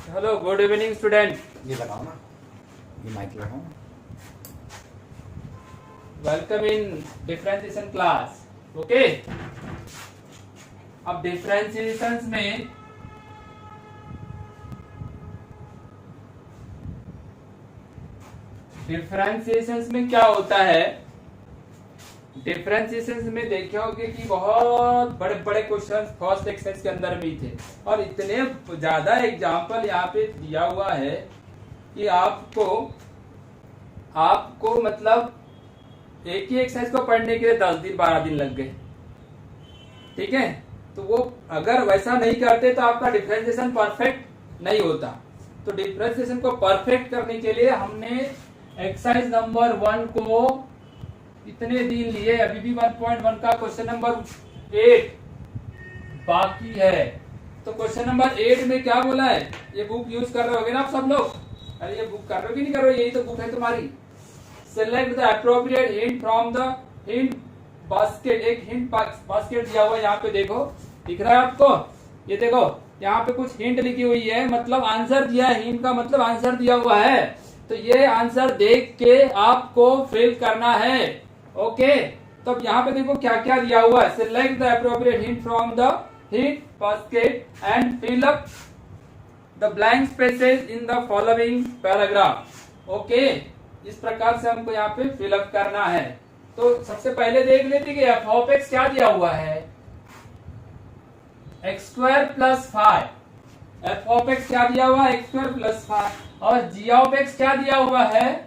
Hello good evening student. ये लगाओ ना, ये माइक लगाओ। Welcome in differentiation class. Okay, अब डिफरेंशिएशंस में क्या होता है। डिफरेंशिएशंस में देखे होगे कि बहुत बड़े बड़े क्वेश्चंस फर्स्ट एक्सरसाइज के अंदर भी थे और इतने ज्यादा एग्जांपल यहाँ पे दिया हुआ है कि आपको मतलब एक ही एक्सरसाइज को पढ़ने के लिए 10 दिन 12 दिन लग गए। ठीक है, तो वो अगर वैसा नहीं करते तो आपका डिफरेंशिएशन परफेक्ट नहीं होता। तो डिफरेंशिएशन को परफेक्ट करने के लिए हमने एक्सरसाइज नंबर 1 को इतने दिन लिए, अभी भी 1.1 का क्वेश्चन नंबर 8 बाकी है। तो क्वेश्चन नंबर 8 में क्या बोला है, ये बुक यूज कर रहे होगे ना आप सब लोग। अरे ये बुक कर रहे हो कि नहीं कर रहे हो, यही तो बुक है तुम्हारी। Select the appropriate hint from the hint basket. एक हिंट बास्केट दिया हुआ है, यहाँ पे देखो, दिख रहा है आपको। ये देखो यहाँ पे कुछ हिंट लिखी हुई है, मतलब आंसर दिया है। हिंट का मतलब आंसर दिया हुआ है, तो ये आंसर देख के आपको फिल करना है। ओके, तो अब यहाँ पे देखो क्या क्या दिया हुआ है। Select the appropriate hint from the hint basket and fill up the blank spaces in the following paragraph. Okay, इस प्रकार से हमको यहाँ पे फिल अप करना है। तो सबसे पहले देख लेते कि एफ ऑफ एक्स क्या दिया हुआ है, x square plus 5। F of x क्या दिया हुआ है, एक्स स्क्वायर प्लस 5। और जी ऑफ एक्स क्या दिया हुआ है,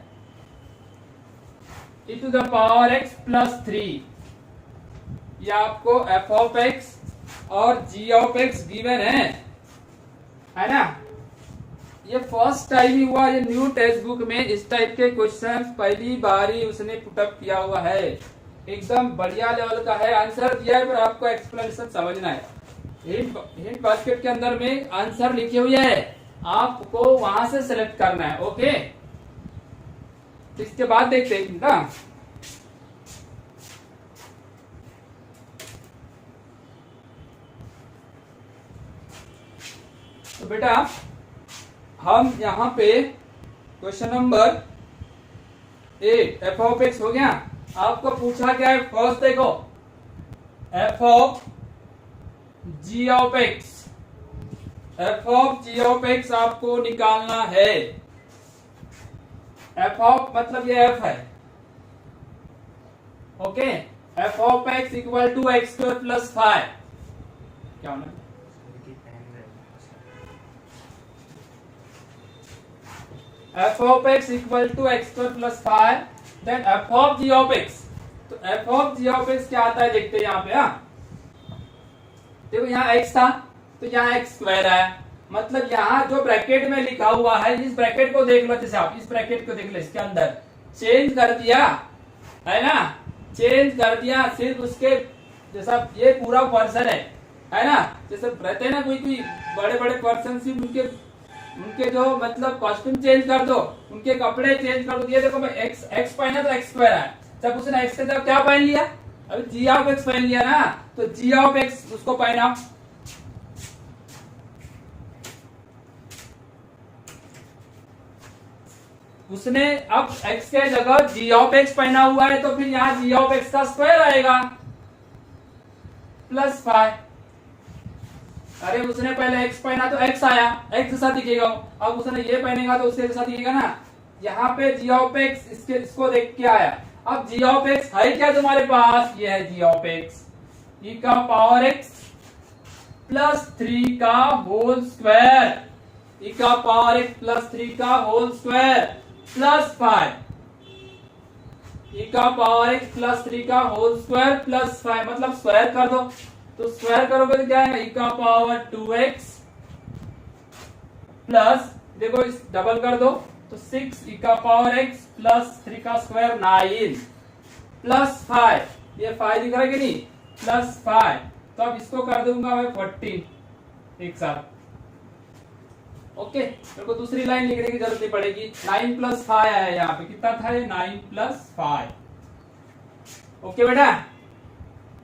e to the power x plus 3। ये आपको f ऑफ x और g ऑफ x गिवन है ना। ये फर्स्ट टाइम ही हुआ, ये न्यू टेक्स्ट बुक में इस टाइप के क्वेश्चन पहली बार ही उसने पुटअप किया हुआ है। एकदम बढ़िया लेवल का है, आंसर दिया है पर आपको एक्सप्लेनेशन समझना है। हिंट बास्केट के अंदर में आंसर लिखे हुए है, आपको वहां से सेलेक्ट करना है। ओके, इसके बाद देखते हैं ना। तो बेटा हम यहाँ पे question number 8 f of x हो गया। आपको पूछा क्या है, फर्स्ट देखो f of ji of x. F of ji of x आपको निकालना है। एफ ऑफ मतलब ये एफ है। Okay, f of x equal to x square plus 5। क्या होना, f of x equal to x square plus 5, then f of ji of x. तो f of ji of x क्या आता है देखते हैं यहाँ पे। हाँ देखो, यहाँ x था तो यहाँ एक्स स्क्वायर है, मतलब यहाँ जो ब्रैकेट में लिखा हुआ है, इस ब्रैकेट को देख लो। जैसे आप इस ब्रैकेट को देख लो, इसके अंदर चेंज कर दिया है ना, चेंज कर दिया सिर्फ उसके जैसा ये पूरा पर्सन है ना। जैसे रहते हैं ना कोई कोई बड़े बड़े पर्सन, सिर्फ उनके जो मतलब कॉस्ट्यूम चेंज कर दो, उनके कपड़े चेंज कर दो। ये देखो मैं एक्स पहना तो एक्स स्क्वायर है, जब उसने एक्स के जगह क्या पहन लिया, अभी जी ऑफ एक्स पहन लिया ना, तो जी ऑफ एक्स उसको पहना। उसने अब x के जगह g ऑफ x पहना हुआ है, तो फिर यहाँ g ऑफ x का स्क्वायर आएगा प्लस 5। अरे उसने पहले x पहना तो x आया, x जैसा दिखेगा। अब उसने ये पहनेगा तो उसके जैसा दिखेगा ना। यहाँ पे g ऑफ x इसको देख के आया। अब g ऑफ x है क्या तुम्हारे पास, ये है g ऑफ x e का पावर x प्लस 3 का होल स्क्वायर, e का पावर x प्लस 3 का होल स्क्वायर प्लस 5। e का पावर x प्लस 3 का होल स्क्वायर प्लस 5, मतलब स्क्वायर कर दो। तो स्क्वायर करोगे तो क्या है, e का पावर 2x प्लस, देखो इस डबल कर दो तो 6 e का पावर x प्लस 3 का स्क्वायर 9 प्लस 5। ये 5 दिख रहा है कि नहीं, प्लस 5। तो अब इसको कर दूंगा मैं 14 एक साथ। ओके, मेरे को दूसरी लाइन लिखने की जरूरत नहीं पड़ेगी। 9 प्लस 5 आया यहाँ पे, कितना था ये, 9 प्लस 5। ओके बेटा,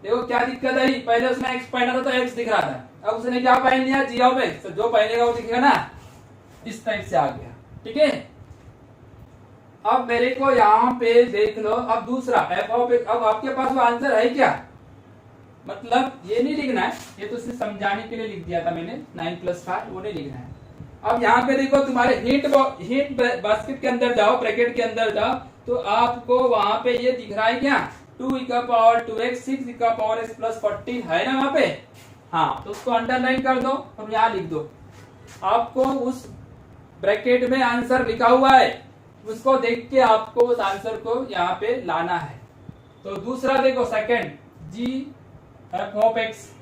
देखो क्या दिक्कत आई, पहले उसने x पहना था तो x दिख रहा था, अब उसने क्या पहन लिया, जी ऑफ x। तो जो पहनेगा वो दिखेगा ना। इस टाइप से आ गया। ठीक है, अब मेरे को यहाँ पे देख लो, अब दूसरा एफ ऑफ एक्स, अब आपके पास वो आंसर है क्या? मतलब ये नहीं लिखना है, ये तो सिर्फ समझाने के लिए लिख दिया था मैंने 9 + 5, वो नहीं लिखना है। अब यहाँ पे देखो तुम्हारे हिंट बास्केट के अंदर जाओ, ब्रैकेट के अंदर जाओ, तो आपको वहां पे ये दिख रहा है क्या? 2e⁻²x 6e⁻x + 14 है ना वहां पे? हाँ, तो उसको अंडरलाइन कर दो और यहाँ लिख दो। आपको उस ब्रैकेट में आंसर लिखा हुआ है, उसको देख के आपको उस आंसर को यहाँ पे लाना है। तो दूसरा देखो, second G F of X,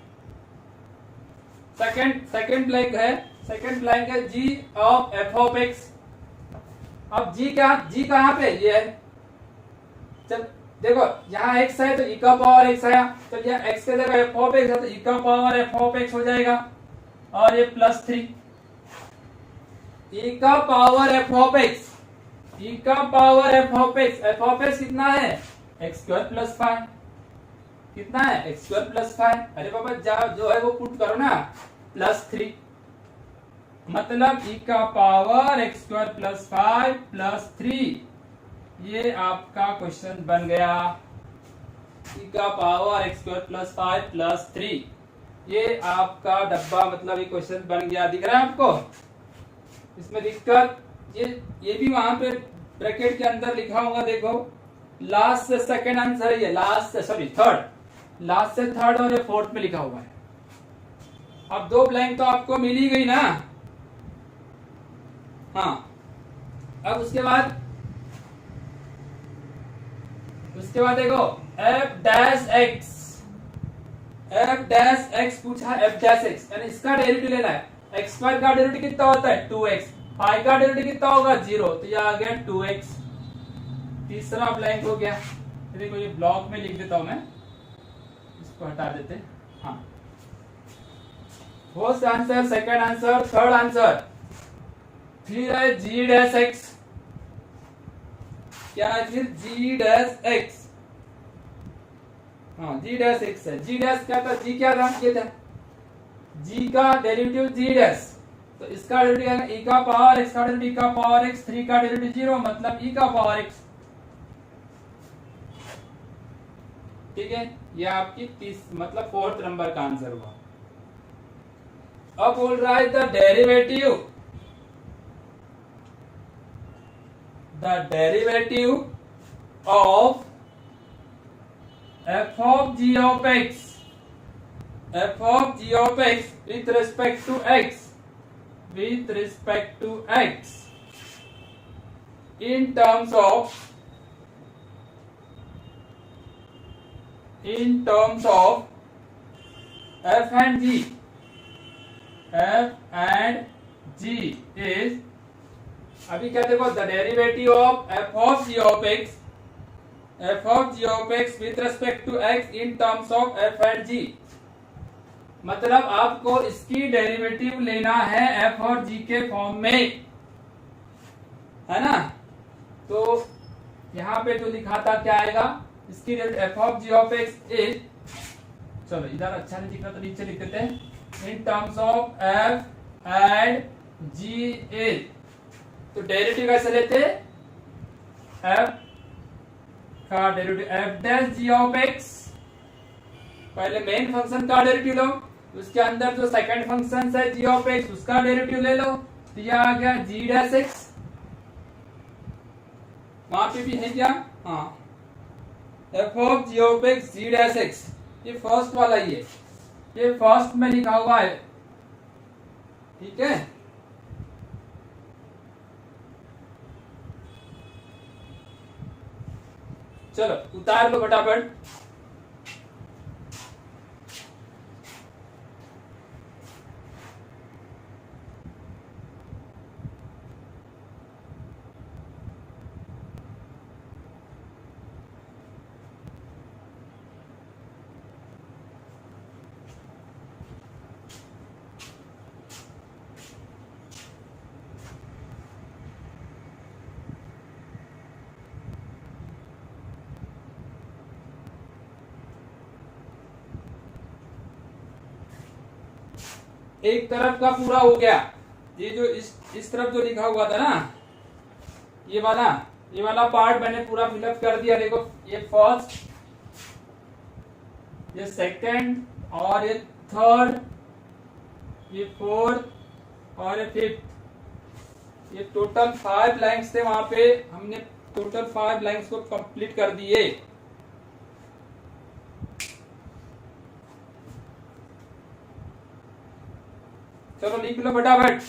second blank है G of F of X. अब जी कहाँ पे? ये है। चल देखो, यहाँ x है तो e⁻x आया, तो यहाँ x के जगह f ऑफ x है तो e⁻f ऑफ x हो जाएगा, और ये +3 e⁻f of x, f of x कितना है? x² + 5, कितना है? x² + 5। अरे बाबा जो है वो पुट करो ना, +3, मतलब e⁻x² + 5 +3, ये आपका क्वेश्चन बन गया। e⁻x² + 5 +3, ये आपका डब्बा, मतलब ये क्वेश्चन बन गया। दिख रहा है आपको? इसमें दिक्कत ये भी वहां पे ब्रैकेट के अंदर लिखा होगा, देखो लास्ट से सेकंड आंसर है, ये लास्ट से थर्ड और ये फोर्थ में लिखा हुआ है। अब 2 ब्लैंक तो आपको मिल ही गई ना। हाँ, अब उसके बाद देखो f'(x) पूछा, f'(x) यानी इसका डेरिवेटिव लेना है। x² का डेरिवेटिव कितना होता है? 2x। पाई का डेरिवेटिव कितना होगा? 0, तो ये आ गया 2x। तीसरा ब्लैंक हो गया। देखो ये ब्लॉक में लिख देता हूं मैं, इसको हटा देते। हाँ, first answer, second answer, third answer. फिर है g'(x), क्या है फिर? g'(x), हाँ g'(x) है। g' क्या था? g क्या था? ये था g का डेरिवेटिव g', तो इसका डेरिवेटिव e⁻x का डेरिवेटिव e⁻x, 3 का डेरिवेटिव 0, मतलब e⁻x। ठीक है, ये आपकी मतलब 4th नंबर का आंसर हुआ। अब बोल रहा है the derivative of f of g of x with respect to x in terms of f and g is, अभी क्या देखो, the derivative of f of g of x with respect to x in terms of f and g, मतलब आपको इसकी derivative लेना है f और g के फॉर्म में, है ना? तो यहाँ पे जो लिखा था क्या आएगा? इसकी f of g of x is, चलो इधर अच्छा नहीं दिख रहा तो नीचे लिख देते हैं, in terms of f and g is, तो डेरिवेटिव कैसे लेते? f का derivative f' g of x, पहले मेन फंक्शन का डेरिवेटिव लो, उसके अंदर जो सेकंड फंक्शन है g of x, उसका डेरिवेटिव ले लो, तो यह आ गया g'(x), वहां पे भी है क्या? हाँ, f of g of x g'(x), ये फर्स्ट वाला ही है, ये फर्स्ट में लिखा हुआ है। ठीक है, चलो उतार लो फटाफट। एक तरफ का पूरा हो गया, ये जो इस तरफ जो लिखा हुआ था ना, ये वाला पार्ट मैंने पूरा फिलअप कर दिया। देखो ये फर्स्ट, ये सेकंड और ये थर्ड, ये फोर्थ और ये फिफ्थ, ये टोटल 5 लाइंस थे। वहां पे हमने टोटल 5 लाइंस को कंप्लीट कर दिए। चलो लिख लो फटाफट।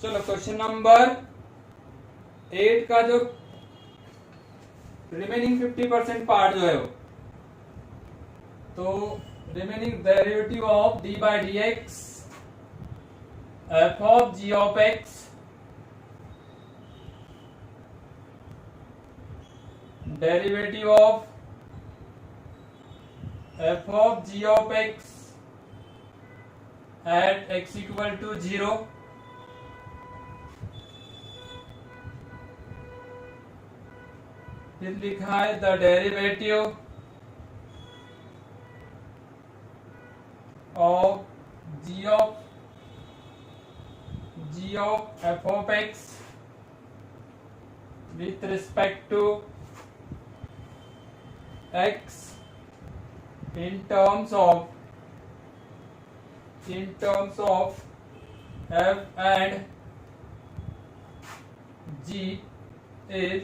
चलो क्वेश्चन नंबर 8 का जो रिमेनिंग 50% पार्ट जो है वो, तो remaining derivative of D by D X F of ji of X derivative of F of ji of X at X equal to 0 फिर लिखा है the derivative of ji of F of X with respect to X in terms of f and g is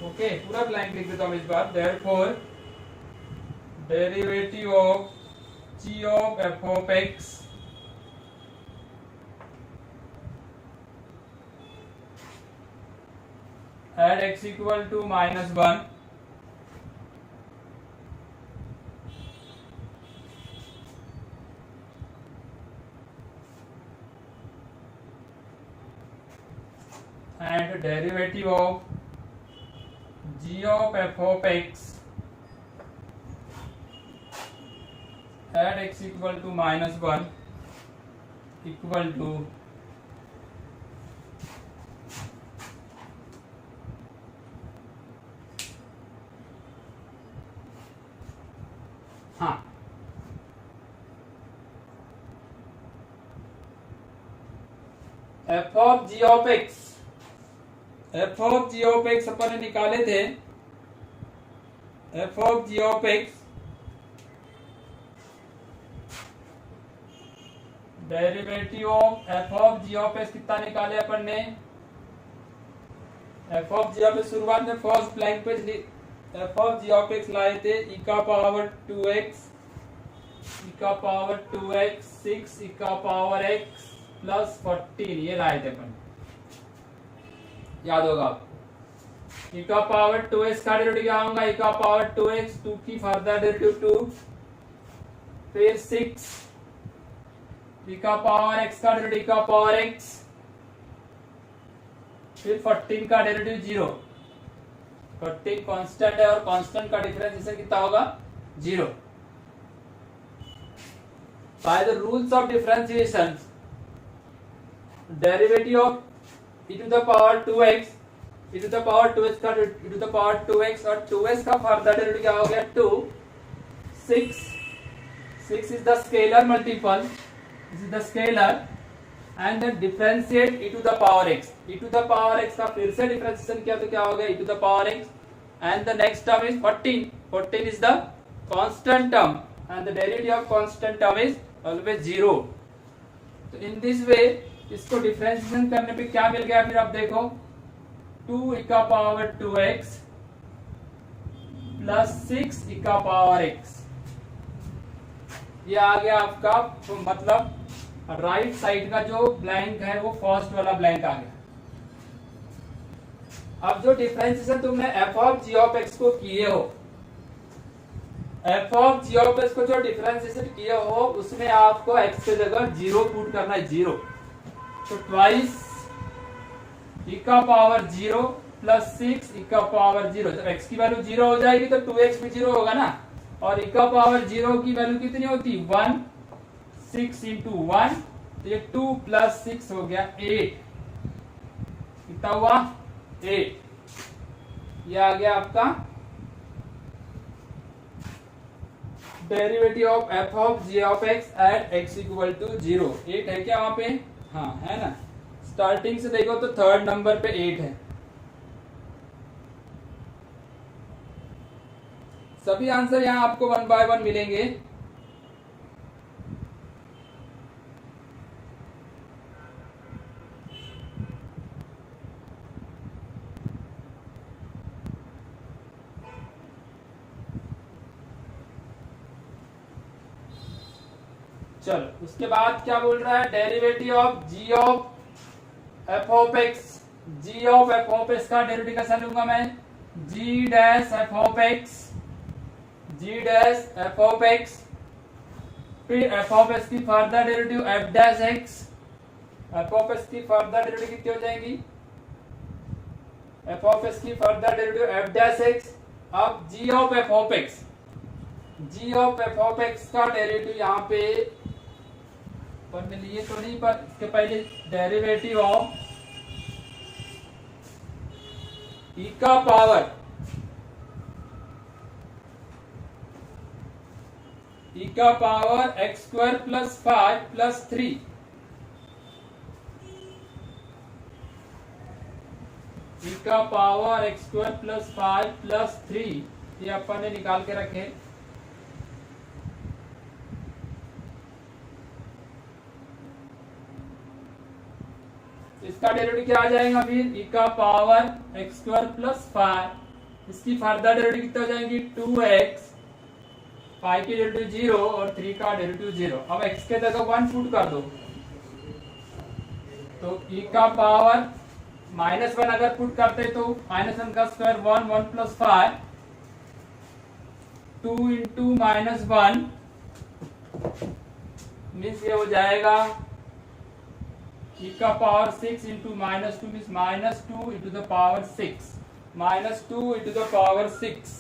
okay पूरा blank लिख देता हूं इस बार। therefore derivative of g of f of x at x equal to -1 and derivative of g of f of x at x equal to -1 equal to हाँ f of g of x, f of g of x अपन ने निकाले थे। f of g of x derivative of f of g of x कितना निकाले अपन ने? f of g of x शुरुआत में first blank page f of g of x लाए थे e का पावर 2x, e का पावर 2x 6 e का पावर x प्लस 14 ये लाए थे अपन, याद होगा आपको। e का पावर 2x का डेरिवेटिव क्या होगा? e का पावर 2x 2 की फर्दर डेरिवेटिव 2, फिर 6 e का पावर x का डेरिवेटिव e का पावर x, फिर 14 का डेरिवेटिव 0। 14 कांस्टेंट है और कांस्टेंट का डिफरेंशिएशन कितना होगा? 0। By the rules of differentiation derivative of e to the power 2x, e to the power 2x का e to the power 2x और 2x का फर्दर डेरिवेटिव क्या हो गया? 2 6 is the scalar multiple, this is the scalar and then differentiate e to the power x, e to the power x का फिर से differentiation किया तो क्या हो गया? e to the power x and the next term is 14 is the constant term and the derivative of constant term is always 0। तो in this way इसको डिफरेंशिएशन करने पे क्या मिल गया? फिर आप देखो 2 e का पावर 2x प्लस 6 e का पावर x, ये आ गया आपका, तो मतलब राइट साइड का जो ब्लैंक है वो फर्स्ट वाला ब्लैंक आ गया। अब जो डिफरेंशिएशन तुमने f of g of x को किए हो, F of ji of X को जो डिफरेंशिएशन किया हो उसमें आपको एक्स की जगह 0 पुट करना है, 0। तो ट्वाइस e का पावर 0 प्लस 6 e का पावर 0। जब x की वैल्यू 0 हो जाएगी तो 2x भी 0 होगा ना, और e का पावर 0 की वैल्यू कितनी होती, 1। 6 इंटू 1, तो ये 2 प्लस 6 हो गया 8। कितना हुआ, 8। ये आ गया आपका derivative of F of ji of X at X equal to 0। 8 है क्या वहां पे, हाँ है ना। स्टार्टिंग से देखो तो थर्ड नंबर पे 8 है। सभी आंसर यहां आपको 1 बाय 1 मिलेंगे। चलो उसके बाद क्या बोल रहा है, derivative of ji of F of x. G of F of x का डेरिवेटिव कैसा लूंगा मैं, g dash f of x, g dash f of x, फिर एफ ऑफ एक्स की further derivative f dash x. F of x की further derivative कितनी हो जाएगी, एफ ऑफ एक्स की further derivative f dash x. अब g of F of x, g of F of x का derivative यहाँ पे पढ़ने लिए तो नहीं, पर इसके पहले डेरिवेटिव ऑफ ई का पावर, ई का power x square plus 5 plus 3। ई का power x square plus 5 plus 3, ये अपन ने निकाल के रखे। इसका डेरिवेटिव क्या आ जाएगा फिर, e का पावर एक्स स्क्वायर प्लस 5, इसकी फर्दर डेरिवेटिव कितना हो जाएंगी 2x, 5 की डेरिवेटिव 0 और 3 का डेरिवेटिव 0। अब x के जगह 1 पुट कर दो, तो e का पावर -1 अगर पुट करते तो -1 का स्क्वायर 1, 1 प्लस 5, 2 इंटू -1 मीन्स ये हो जाएगा e का power 6 into -2 means -2 into the power 6, -2 into the power 6।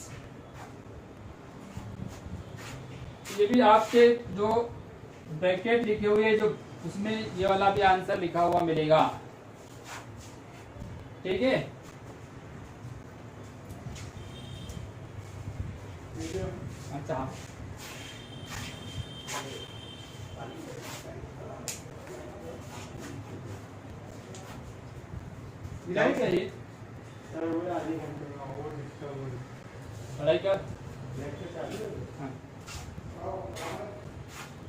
ये भी आपके जो ब्रैकेट लिखे हुए जो उसमें ये वाला भी आंसर लिखा हुआ मिलेगा, ठीक है। अच्छा पढ़ाई कर, हाँ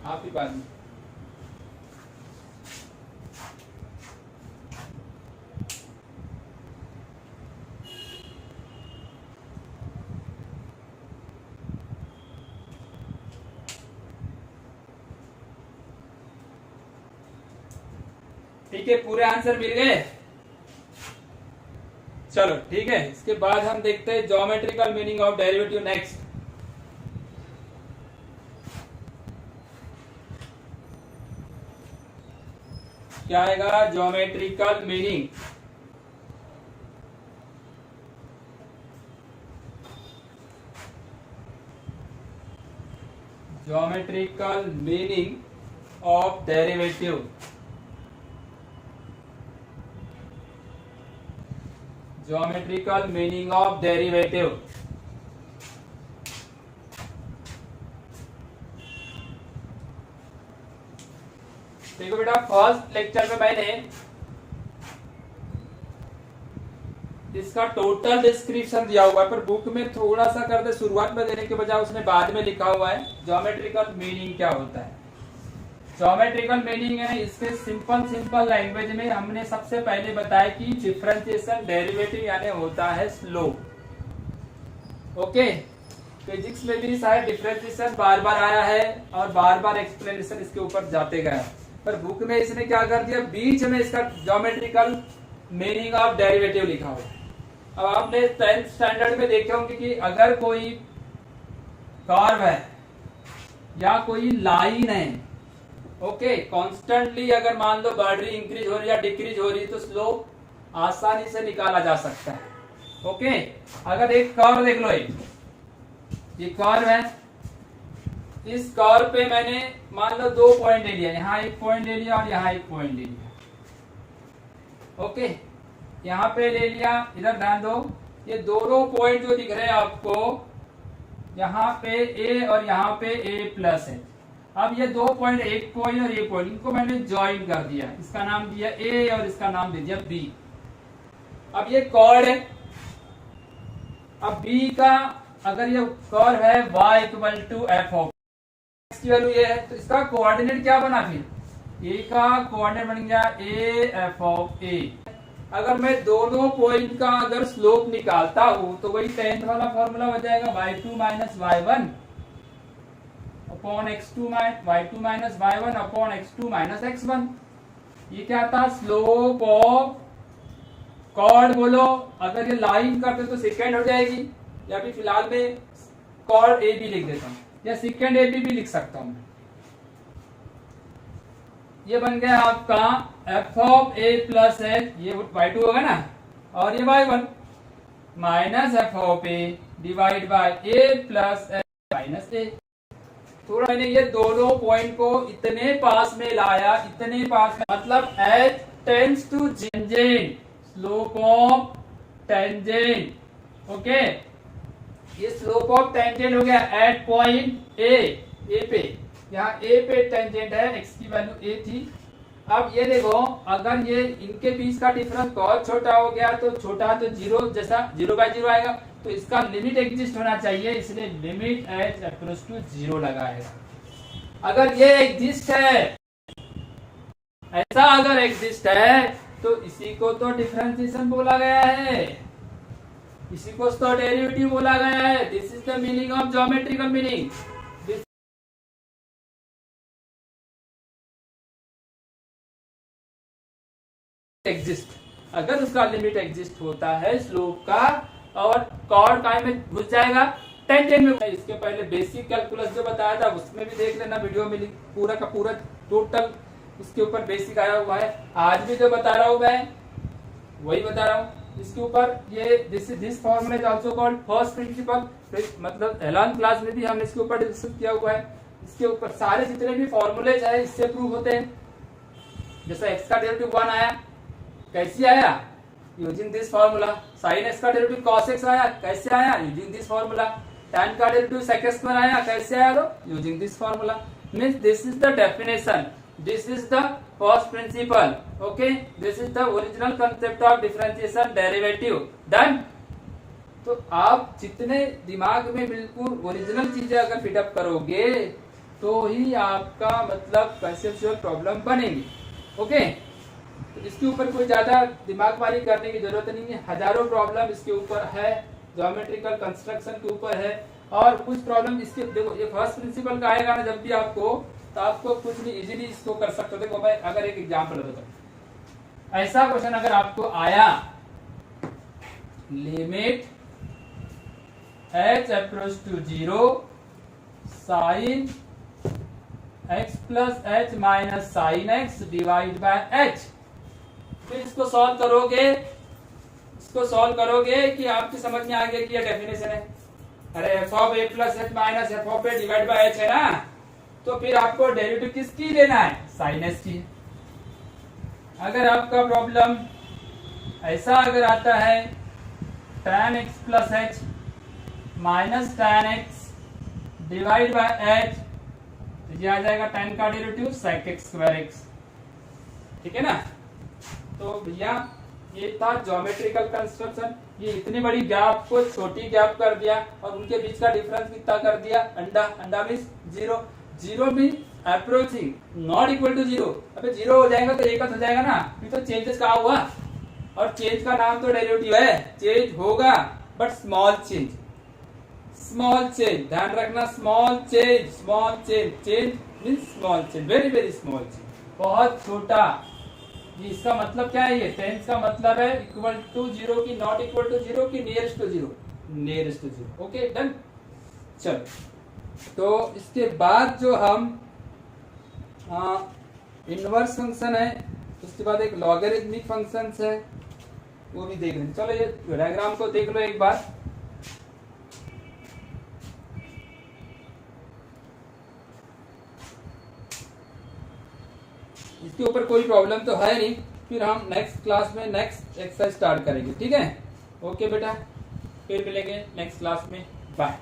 आप ही बात में। ठीक है, पूरे आंसर मिल गए। चलो ठीक है, इसके बाद हम देखते हैं geometrical meaning of derivative next. क्या आएगा, geometrical meaning. Geometrical meaning of derivative. Geometrical meaning of derivative. देखो बेटा, फर्स्ट लेक्चर में मैंने इसका टोटल डिस्क्रिप्शन दिया हुआ है, पर बुक में थोड़ा सा कर दे, शुरुआत में देने के बजाय उसने बाद में लिखा हुआ है ज्योमेट्रिकल मीनिंग क्या होता है। ज्योमेट्रिकल मीनिंग है इसके सिंपल लैंग्वेज में हमने सबसे पहले बताया कि डिफरेंशिएशन डेरिवेटिव यानी होता है स्लोप। ओके, फिजिक्स में भी शायद डिफरेंशिएशन बार बार आया है और बार बार एक्सप्लेनेशन इसके ऊपर जाते गए, पर बुक में इसने क्या कर दिया, बीच में इसका ज्योमेट्रिकल मीनिंग ऑफ डेरिवेटिव लिखा हुआ। अब आपने 10th स्टैंडर्ड में देखे होंगे कि अगर कोई कर्व है या कोई लाइन है, ओके, कॉन्स्टेंटली अगर मान लो बढ़ रही, इंक्रीज हो रही या डिक्रीज हो रही, तो स्लोप आसानी से निकाला जा सकता है। ओके, अगर एक कर्व देख लो, ये कर्व है, इस कर्व पे मैंने मान लो 2 पॉइंट ले लिया, यहाँ एक पॉइंट ले लिया और यहाँ एक पॉइंट ले लिया। ओके, यहाँ पे ले लिया, इधर ध्यान दो, ये दोनों पॉइंट जो दिख रहे हैं आपको, यहाँ पे ए और यहाँ पे ए प्लस है। अब ये 2 पॉइंट, एक पॉइंट और एक पॉइंट, इनको मैंने ज्वाइन कर दिया, इसका नाम दिया ए और इसका नाम दे दिया बी। अब ये कॉर्ड है, अब बी का अगर ये कर्व है y equal to F of x की वैल्यू ये है, तो इसका कोऑर्डिनेट क्या बना, फिर a का कोऑर्डिनेट बन गया a एफ ऑफ a। अगर मैं दोनों पॉइंट का अगर स्लोप निकालता हूं तो वही 10th वाला फॉर्मूला हो जाएगा, y2 minus y1 upon x2 y2 minus y1 upon x2 minus x1। ये क्या था, स्लोप ऑफ कॉर्ड बोलो, अगर ये लाइन करते तो सेकेंड हो जाएगी, या फिर फिलहाल में कॉर्ड ए बी लिख देता हूं, या सेकेंड ए बी भी लिख सकता हूं। ये बन गया आपका f of a plus h, ये y2 होगा ना, और ये y1 minus f of a divide by a plus h minus a. थोड़ा मैंने ये दोनों पॉइंट को इतने पास में लाया, इतने पास में, मतलब H tends to tangent, slope of tangent. Okay, ये स्लोप ऑफ टेंजेंट हो गया एट पॉइंट ए पे, यहाँ ए पे टेंजेंट है, x की वैल्यू a थी। अब ये देखो, अगर ये इनके बीच का डिफरेंस बहुत छोटा हो गया तो छोटा तो 0 जैसा 0/0 आएगा, तो इसका लिमिट एग्जिस्ट होना चाहिए, इसलिए लिमिट h अप्रोच टू 0 लगाएगा। अगर ये एग्जिस्ट है, ऐसा अगर एग्जिस्ट है, तो इसी को तो डिफरेंशिएशन बोला गया है, इसी को तो डेरिवेटिव बोला गया है। This is the meaning of geometrical meaning. Exist, अगर उसका लिमिट एग्जिस्ट होता है स्लोप का, और कॉर्ड टाइम में घुस जाएगा, टेंजेंट में। इसके पहले बेसिक कैलकुलस जो बताया था उसमें भी देख लेना, वीडियो में पूरा का पूरा टोटल उसके ऊपर बेसिक आया हुआ है। आज भी जो बता रहा हूं मैं वही बता रहा हूं इसके ऊपर। ये this formula is also called first principle, मतलब 11th क्लास में भी हमने इसके ऊपर डिस्कस किया हुआ है। इसके ऊपर सारे जितने भी फॉर्मूले है इससे प्रूव होते हैं। जैसा x का डेरिवेटिव 1 आया, कैसे आया, using this formula. sin x का डेरिवेटिव cos x आया, कैसे आया, यूजिंग दिस फॉर्मूला। tan का डेरिवेटिव sec x आया, कैसे आया, तो using this formula. Means this is the definition, this is the first principle, okay, this is the original concept of differentiation derivative. Done. तो आप जितने दिमाग में बिल्कुल ओरिजिनल चीजें अगर फिटअप करोगे तो ही आपका मतलब कंसेप्चुअल प्रॉब्लम बनेगी। ओके, तो इसके ऊपर कोई ज्यादा दिमागबाजी करने की जरूरत नहीं है। हजारों प्रॉब्लम इसके ऊपर है, ज्योमेट्रिकल कंस्ट्रक्शन के ऊपर है, और कुछ प्रॉब्लम इसके, देखो ये फर्स्ट प्रिंसिपल का आएगा ना जब भी आपको, तो आपको कुछ नहीं इजीली इसको कर सकते हो। देखो मैं अगर एक एग्जांपल देता हूं, ऐसा क्वेश्चन अगर आपको आया, limit h approach to 0 sin x plus h minus sine x divide by h। फिर इसको सॉल्व करोगे, इसको सॉल्व करोगे कि आपकी समझ में आ गया कि ये डेफिनेशन है। अरे F of a plus h minus f of a divide by H है ना, तो फिर आपको डेरिवेटिव किसकी लेना है, साइन एच की। अगर आपका प्रॉब्लम ऐसा अगर आता है tan x plus h minus tan x divide by H, तो ये आ जाएगा tan का derivative sec x square x, ठीक है ना। तो भैया ये था ज्योमेट्रिकल कंस्ट्रक्शन। ये इतनी बड़ी गैप को छोटी गैप कर दिया और उनके बीच का डिफरेंस कितना कर दिया, अंडा। अंडा means 0, 0 mean approaching not equal to 0। अबे 0 हो जाएगा तो एक हो जाएगा ना, फिर तो चेंजेस कहाँ हुआ, और चेंज का नाम तो डेरिवेटिव है। चेंज होगा but small change, small change, ध्यान रखना, small change, small change, change means small change, very very small change, बहुत छोटा। ये इसका मतलब क्या है, ये टेंस का मतलब है इक्वल टू 0 की, नॉट इक्वल टू 0 की, nearest to 0, nearest to 0। Okay done. चलो तो इसके बाद जो हम इनवर्स फंक्शन है, उसके बाद एक लॉगरिथमिक फंक्शन है, वो भी देख लेंगे। चलो ये डायग्राम को देख लो एक बार। इसके ऊपर कोई प्रॉब्लम तो है नहीं, फिर हम नेक्स्ट क्लास में नेक्स्ट एक्सरसाइज स्टार्ट करेंगे। ठीक है, ओके बेटा, फिर मिलेंगे नेक्स्ट क्लास में। बाय।